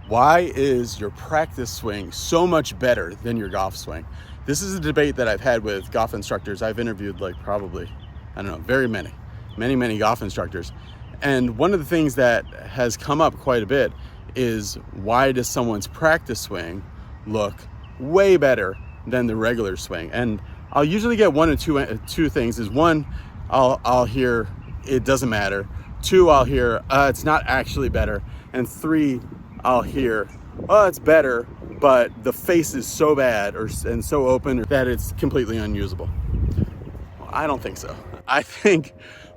Why is your practice swing so much better than your golf swing? This is a debate that I've had with golf instructors. I've interviewed like probably, I don't know, very many golf instructors. And one of the things that has come up quite a bit is, why does someone's practice swing look way better than the regular swing? And I'll usually get one of two things. Is one, I'll hear it doesn't matter. Two, I'll hear it's not actually better. And three, I'll hear, oh, it's better, but the face is so bad and so open that it's completely unusable. Well, I don't think so. I think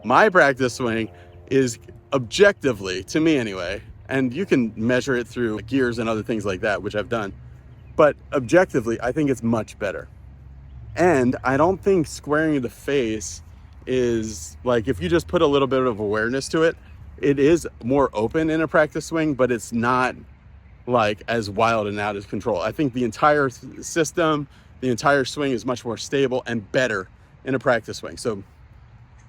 my practice swing is objectively, to me anyway, and you can measure it through gears and other things like that, which I've done, but objectively, I think it's much better. And I don't think squaring the face is like, if you just put a little bit of awareness to it, it is more open in a practice swing, but it's not like as wild and out of control. I think the entire system, the entire swing is much more stable and better in a practice swing. So,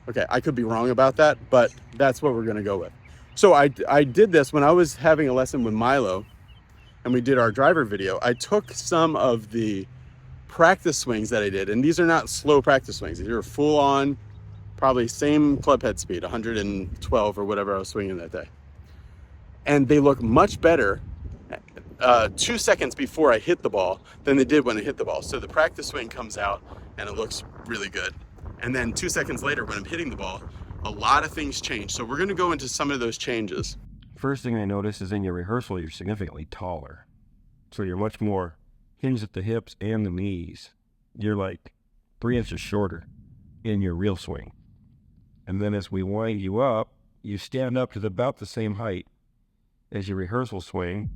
okay, I could be wrong about that, but that's what we're gonna go with. So I did this when I was having a lesson with Milo and we did our driver video. I took some of the practice swings that I did, and these are not slow practice swings. These are full on, probably same club head speed, 112 or whatever I was swinging that day. And they look much better 2 seconds before I hit the ball than they did when I hit the ball. So the practice swing comes out and it looks really good. And then 2 seconds later when I'm hitting the ball, a lot of things change. So we're gonna go into some of those changes. First thing I notice is in your rehearsal, you're significantly taller. So you're much more hinged at the hips and the knees. You're like 3 inches shorter in your real swing. And then as we wind you up, you stand up to about the same height as your rehearsal swing,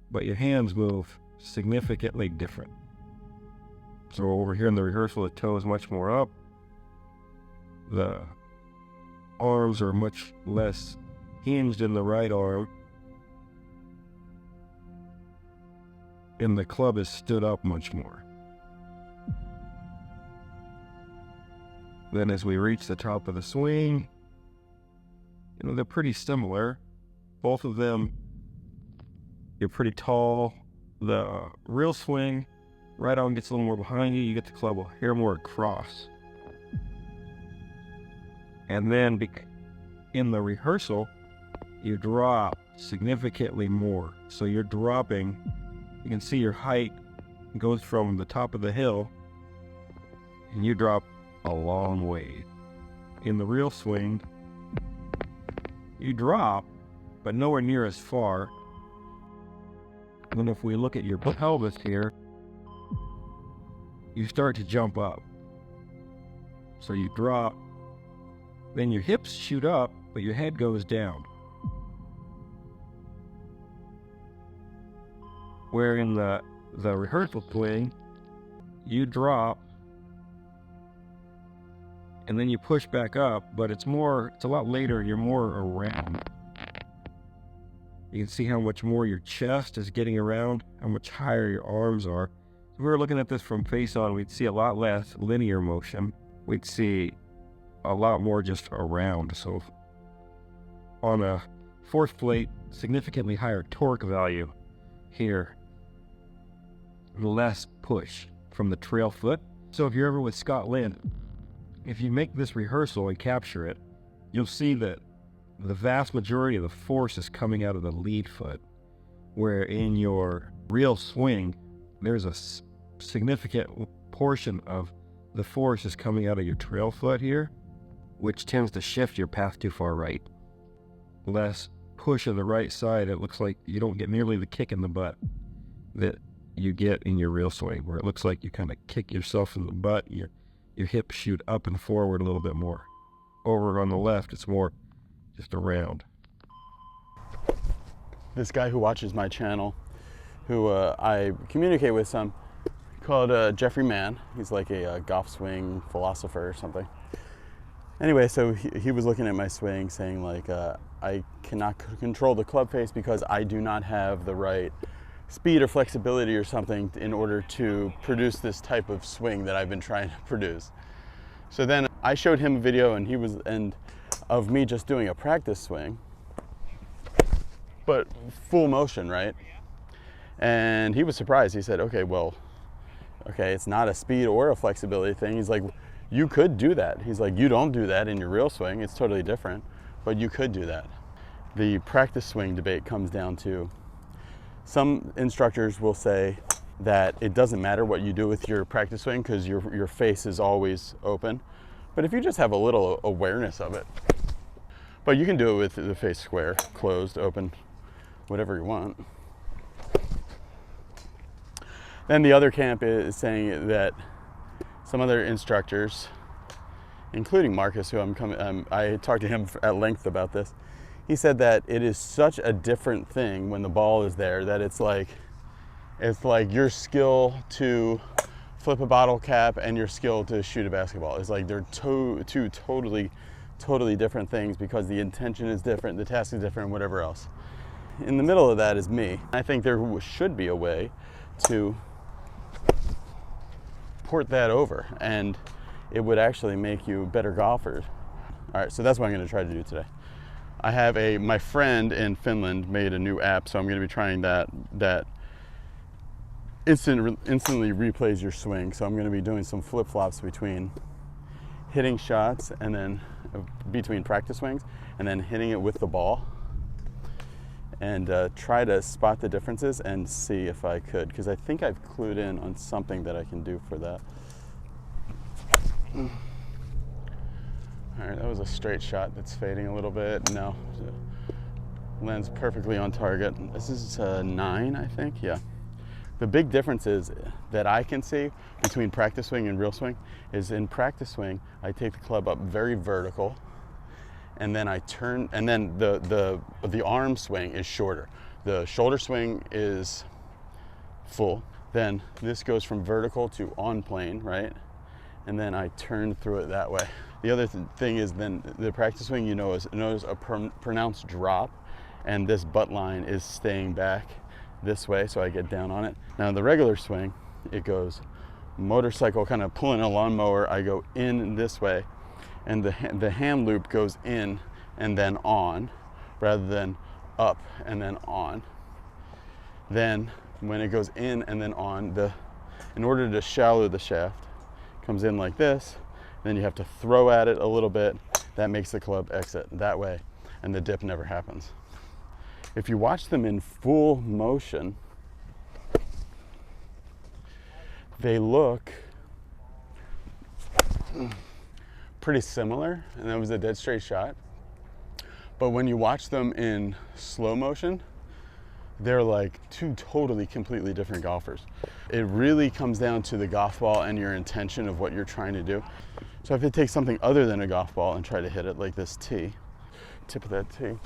but your hands move significantly different. So over here in the rehearsal, the toe is much more up. The arms are much less hinged in the right arm. And the club is stood up much more. Then as we reach the top of the swing, they're pretty similar. Both of them, you're pretty tall. The real swing, right arm gets a little more behind you. You get the club a hair more across. And then in the rehearsal, you drop significantly more. So you're dropping, you can see your height goes from the top of the hill, and you drop a long way. In the real swing, you drop, but nowhere near as far. And if we look at your pelvis here, you start to jump up. So you drop, then your hips shoot up, but your head goes down. Where in the rehearsal swing, you drop, and then you push back up, but it's a lot later, you're more around. You can see how much more your chest is getting around, how much higher your arms are. If we were looking at this from face on, we'd see a lot less linear motion. We'd see a lot more just around. So on a fourth plate, significantly higher torque value here, less push from the trail foot. So if you're ever with Scott Lynn, if you make this rehearsal and capture it, you'll see that the vast majority of the force is coming out of the lead foot, where in your real swing, there's a significant portion of the force is coming out of your trail foot here, which tends to shift your path too far right. Less push on the right side, it looks like you don't get nearly the kick in the butt that you get in your real swing, where it looks like you kind of kick yourself in the butt, your hips shoot up and forward a little bit more. Over on the left, it's more just around. This guy who watches my channel, who I communicate with some, called Jeffrey Mann. He's like a golf swing philosopher or something. Anyway, so he was looking at my swing saying like, I cannot control the club face because I do not have the right speed or flexibility or something in order to produce this type of swing that I've been trying to produce. So then I showed him a video of me just doing a practice swing. but full motion, right? And he was surprised. He said, okay, well, okay, it's not a speed or a flexibility thing. He's like, you could do that. He's like, you don't do that in your real swing. It's totally different, but you could do that. The practice swing debate comes down to, some instructors will say that it doesn't matter what you do with your practice swing because your face is always open. But if you just have a little awareness of it, but you can do it with the face square, closed, open, whatever you want. Then the other camp is saying that some other instructors, including Marcus, who I talked to him at length about this. He said that it is such a different thing when the ball is there that it's like your skill to flip a bottle cap and your skill to shoot a basketball. It's like they're two totally different things because the intention is different, the task is different, whatever else. In the middle of that is me. I think there should be a way to port that over, and it would actually make you better golfers. All right, so that's what I'm going to try to do today. I have my friend in Finland made a new app, so I'm going to be trying that instantly replays your swing. So I'm going to be doing some flip-flops between hitting shots and then between practice swings and then hitting it with the ball, and try to spot the differences and see if I could, because I think I've clued in on something that I can do for that. All right, that was a straight shot that's fading a little bit. No, lands perfectly on target. This is 9, I think, yeah. The big difference is that I can see between practice swing and real swing is in practice swing, I take the club up very vertical, and then I turn, and then the arm swing is shorter. The shoulder swing is full. Then this goes from vertical to on plane, right? And then I turn through it that way. The other thing is then the practice swing, notice a pronounced drop, and this butt line is staying back this way, so I get down on it. Now the regular swing, it goes motorcycle, kind of pulling a lawnmower. I go in this way, and the hand loop goes in and then on, rather than up and then on. Then when it goes in and then on, in order to shallow the shaft, comes in like this, then you have to throw at it a little bit. That makes the club exit that way, and the dip never happens. If you watch them in full motion, they look pretty similar, and that was a dead straight shot. But when you watch them in slow motion, they're like two totally, completely different golfers. It really comes down to the golf ball and your intention of what you're trying to do. So if you take something other than a golf ball and try to hit it like this tee, tip of that tee,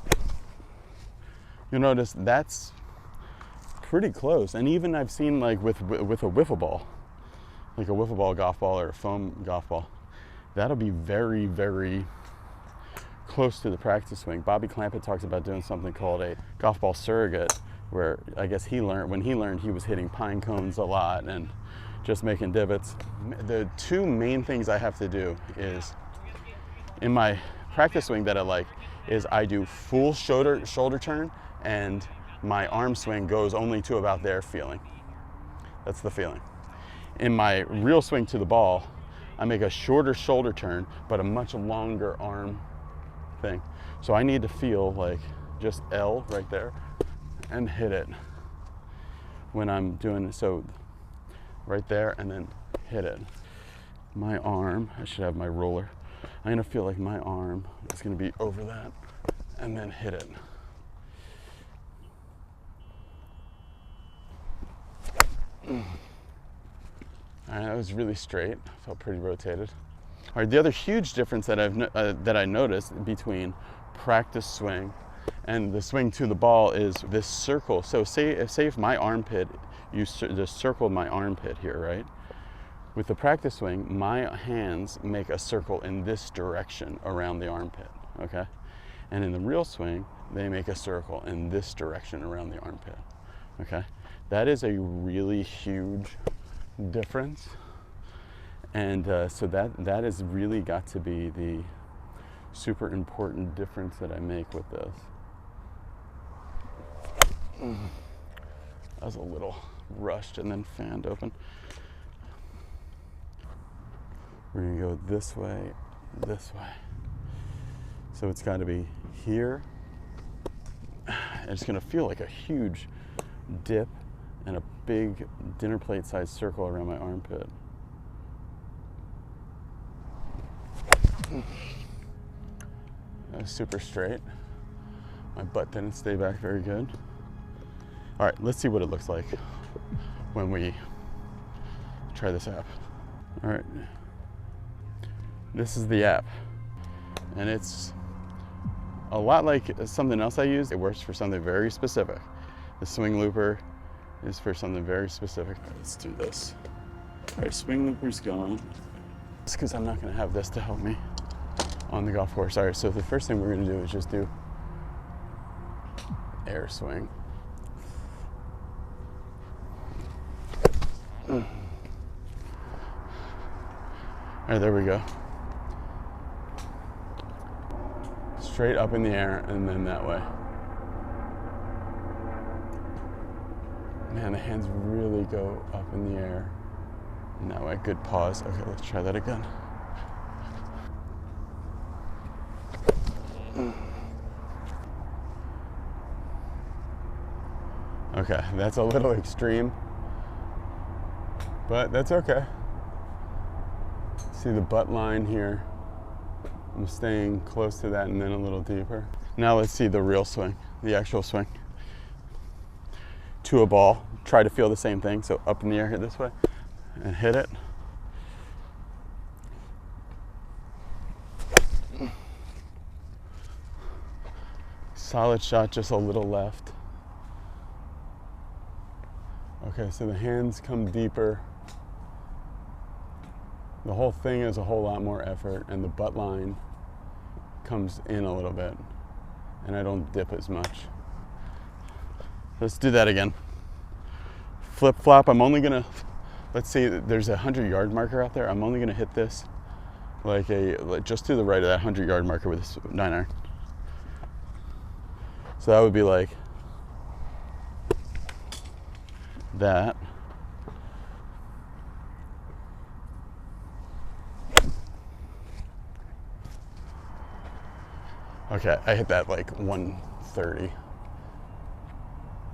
you'll notice that's pretty close. And even I've seen like with a wiffle ball, like a wiffle ball golf ball or a foam golf ball, that'll be very, very close to the practice swing. Bobby Clampett talks about doing something called a golf ball surrogate, where I guess when he learned he was hitting pine cones a lot and just making divots. The two main things I have to do is, in my practice swing that I like, is I do full shoulder turn, and my arm swing goes only to about there feeling. That's the feeling. In my real swing to the ball, I make a shorter shoulder turn, but a much longer arm thing. So I need to feel like just L right there and hit it when I'm doing so, right there, and then hit it. My arm, I should have my roller. I'm gonna feel like my arm is gonna be over that and then hit it. All right, that was really straight. Felt pretty rotated. All right, the other huge difference that I noticed between practice swing and the swing to the ball is this circle. So say if my armpit, you just circled my armpit here, right? With the practice swing, my hands make a circle in this direction around the armpit, okay? And in the real swing, they make a circle in this direction around the armpit, okay? That is a really huge difference. And so that has really got to be the super important difference that I make with this. That was a little rushed and then fanned open. We're gonna go this way, this way. So it's gotta be here. And it's gonna feel like a huge dip and a big dinner plate sized circle around my armpit. That was super straight. My butt didn't stay back very good. All right, let's see what it looks like when we try this app. All right, this is the app, and it's a lot like something else I use. It works for something very specific. The swing looper is for something very specific. All right, let's do this. All right, swing looper's gone. It's because I'm not gonna have this to help me on the golf course. All right, so the first thing we're gonna do is just do air swing. All right, there we go. Straight up in the air and then that way. Man, the hands really go up in the air and that way. Good pause. Okay, let's try that again. Okay, that's a little extreme, but that's okay. See the butt line here? I'm staying close to that and then a little deeper. Now let's see the real swing, the actual swing. To a ball, try to feel the same thing. So up in the air, hit this way, and hit it. Solid shot, just a little left. Okay, so the hands come deeper. The whole thing is a whole lot more effort, and the butt line comes in a little bit, and I don't dip as much. Let's do that again. Flip flop, I'm only gonna, let's see, there's a 100-yard marker out there. I'm only gonna hit this like just to the right of that 100-yard marker with this 9-iron. So that would be like that. Okay, I hit that like 130.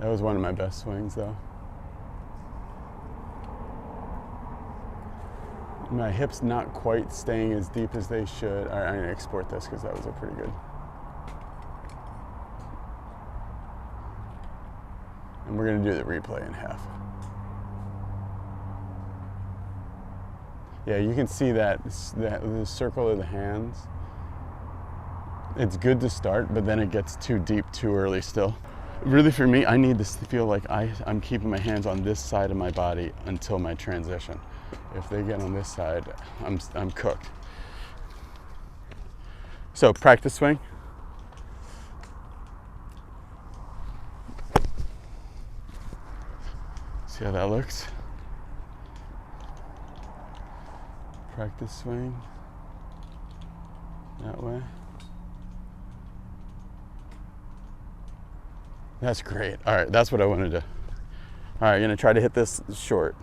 That was one of my best swings though. My hips not quite staying as deep as they should. All right, I'm gonna export this because that was a pretty good. And we're gonna do the replay in half. Yeah, you can see that the circle of the hands. It's good to start, but then it gets too deep too early still. Really for me, I need to feel like I'm keeping my hands on this side of my body until my transition. If they get on this side, I'm cooked. So practice swing. See how that looks? Practice swing. That way. That's great. All right, that's what I want to do. All right, I'm gonna try to hit this short.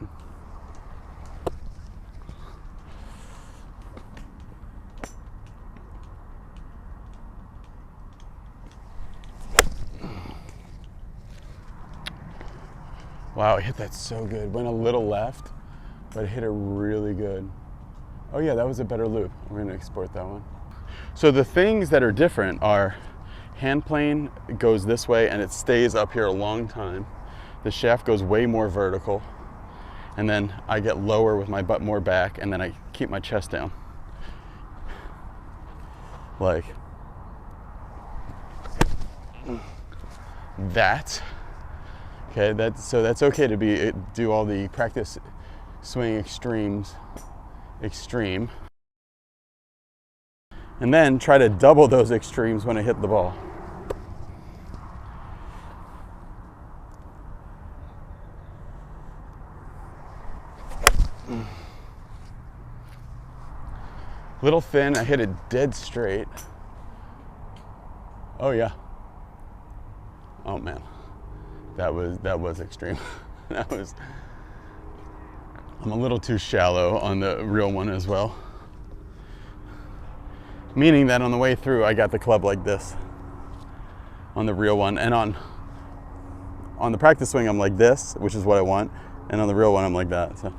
Wow, I hit that so good. Went a little left, but I hit it really good. Oh yeah, that was a better loop. We're gonna export that one. So the things that are different are hand plane goes this way and it stays up here a long time. The shaft goes way more vertical. And then I get lower with my butt more back and then I keep my chest down. Like that. Okay, so that's okay to do all the practice swing extremes, extreme. And then try to double those extremes when I hit the ball. Little thin, I hit it dead straight. Oh yeah. Oh man. that was extreme. I'm a little too shallow on the real one as well. Meaning that on the way through, I got the club like this on the real one, and on the practice swing, I'm like this, which is what I want, and on the real one, I'm like that. So.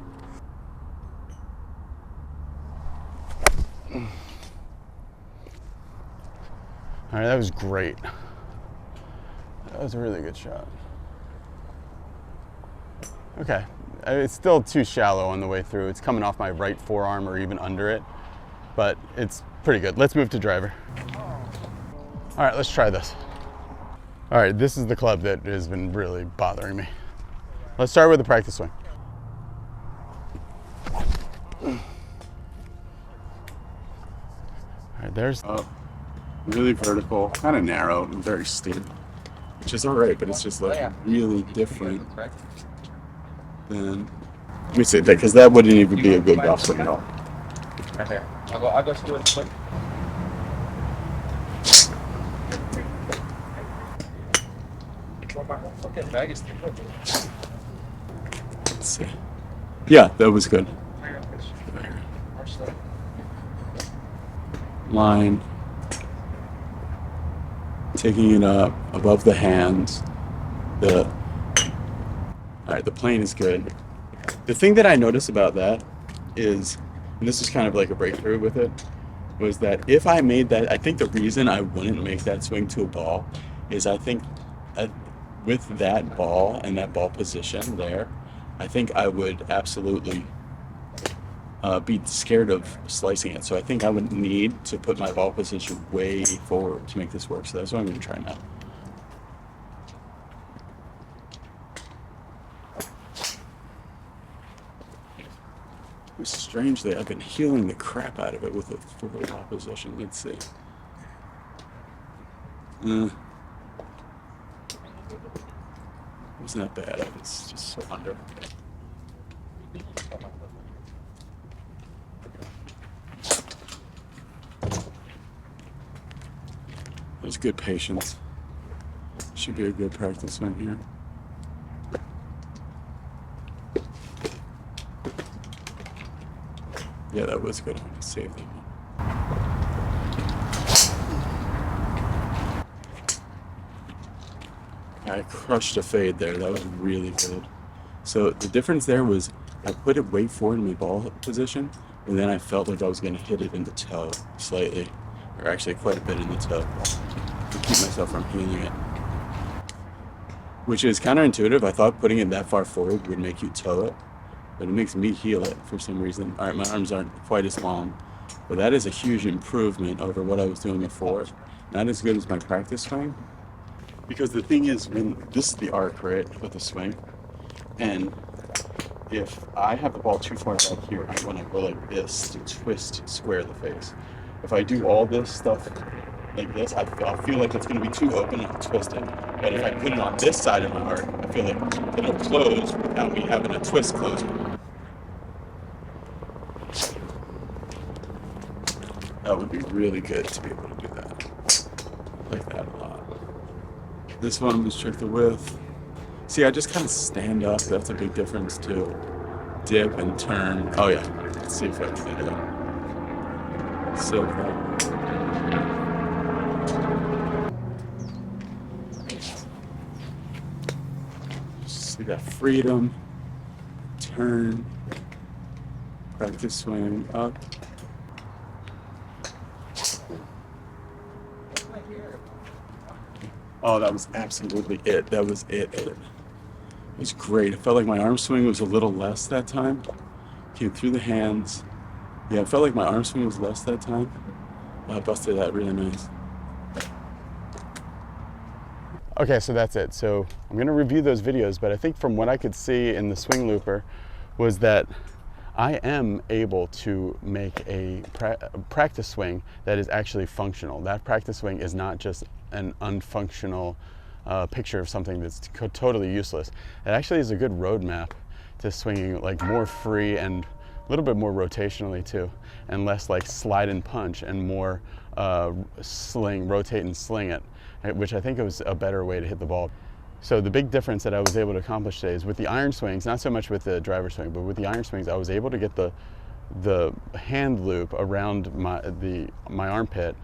All right, that was great. That was a really good shot. Okay, it's still too shallow on the way through. It's coming off my right forearm or even under it, but it's pretty good. Let's move to driver. All right, let's try this. All right, this is the club that has been really bothering me. Let's start with the practice swing. All right, there's really vertical, kind of narrow and very steep, which is all right, but it's just like really different than, let me see, because that wouldn't even be a good golf swing at all. Right there. I'll go do it quick. Let's see. Yeah, that was good. Line. Taking it up above the hands. All right, the plane is good. The thing that I noticed about that is, and this is kind of like a breakthrough with it, was that if I made that, I think the reason I wouldn't make that swing to a ball is I think with that ball and that ball position there, I think I would absolutely be scared of slicing it. So I think I would need to put my ball position way forward to make this work. So that's what I'm going to try now. Strangely, I've been healing the crap out of it with a forward ball position. Let's see. Wasn't that bad. It's just so under. There's good patience. Should be a good practice swing here. Yeah, that was good. I'm going to save that one. I crushed a fade there. That was really good. So the difference there was I put it way forward in my ball position, and then I felt like I was going to hit it in the toe slightly, or actually quite a bit in the toe, to keep myself from healing it. Which is counterintuitive. I thought putting it that far forward would make you toe it, but it makes me heal it for some reason. All right, my arms aren't quite as long, but that is a huge improvement over what I was doing before. Not as good as my practice swing, because the thing is, when this is the arc, right, with the swing, and if I have the ball too far back here, I want to go like this to twist square the face. If I do all this stuff like this, I'll feel like it's going to be too open and I'll twist it. But if I put it on this side of my arc, I feel like it'll close without me having a twist close. That would be really good to be able to do that. I like that a lot. This one, let's check the width. See, I just kind of stand up. That's a big difference too. Dip and turn. Oh yeah. Let's see if I can do that. So cool. See that freedom. Turn. Practice swing up. Oh, that was absolutely it. That was it. It was great. I felt like my arm swing was a little less that time. Came through the hands. Yeah, I felt like my arm swing was less that time. I busted that really nice. Okay, so that's it. So I'm going to review those videos, but I think from what I could see in the swing looper was that I am able to make a practice swing that is actually functional. That practice swing is not just an unfunctional picture of something that's totally useless. It actually is a good roadmap to swinging like more free and a little bit more rotationally too, and less like slide and punch and more rotate and sling it, which I think was a better way to hit the ball. So the big difference that I was able to accomplish today is with the iron swings, not so much with the driver swing, but with the iron swings, I was able to get the hand loop around my armpit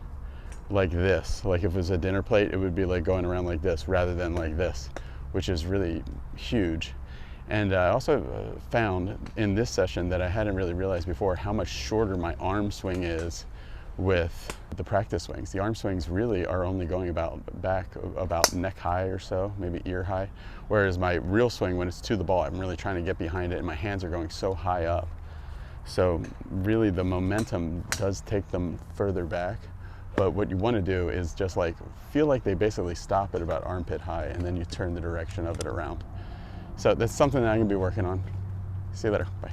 like this. Like if it was a dinner plate, it would be like going around like this rather than like this, which is really huge. And I also found in this session that I hadn't really realized before how much shorter my arm swing is with the practice swings. The arm swings really are only going about neck high or so, maybe ear high. Whereas my real swing, when it's to the ball, I'm really trying to get behind it and my hands are going so high up. So really the momentum does take them further back. But what you want to do is just like feel like they basically stop at about armpit high and then you turn the direction of it around. So that's something that I'm going to be working on. See you later. Bye.